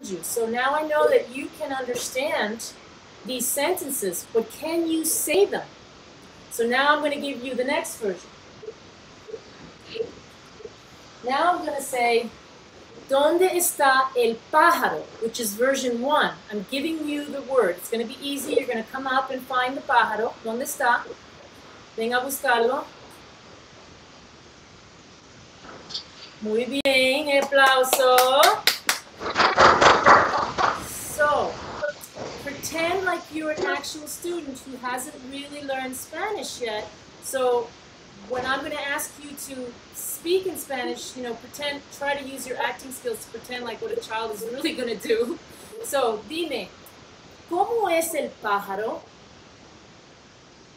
you. So now I know that you can understand these sentences, but can you say them? So now I'm going to give you the next version. Now I'm going to say, ¿Dónde está el pájaro? Which is version 1. I'm giving you the word. It's going to be easy. You're going to come up and find the pájaro. ¿Dónde está? Ven a buscarlo. Muy bien, aplauso. So, pretend like you're an actual student who hasn't really learned Spanish yet. So, when I'm going to ask you to speak in Spanish, try to use your acting skills to pretend like what a child is really going to do. So, dime, ¿cómo es el pájaro?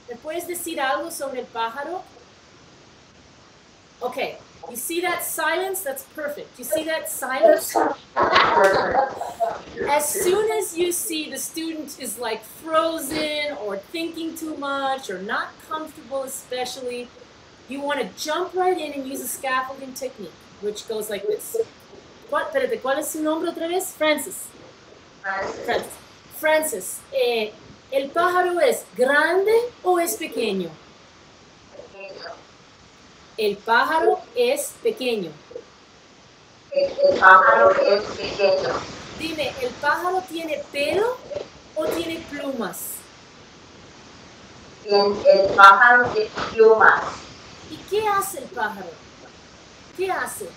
¿Me puedes decir algo sobre el pájaro? Okay, you see that silence? That's perfect. You see that silence? As soon as you see the student is like frozen or thinking too much or not comfortable especially, you want to jump right in and use a scaffolding technique, which goes like this. Espérate, ¿cuál es su nombre otra vez? Francis. Francis, ¿el pájaro es grande o es pequeño? El pájaro es pequeño. El pájaro es pequeño. Dime, ¿el pájaro tiene pelo o tiene plumas? El pájaro tiene plumas. ¿Y qué hace el pájaro? ¿Qué hace?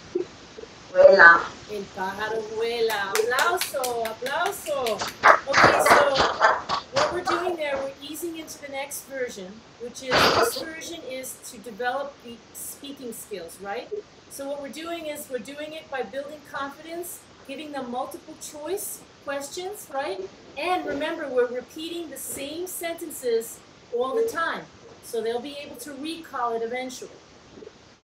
Vuela. El pájaro vuela. Aplauso, aplauso. Okay, so what we're doing there, we're easing into the next version, which is, this version is to develop the speaking skills, right? So what we're doing is, we're doing it by building confidence, giving them multiple choice questions, right? And remember, we're repeating the same sentences all the time. So they'll be able to recall it eventually.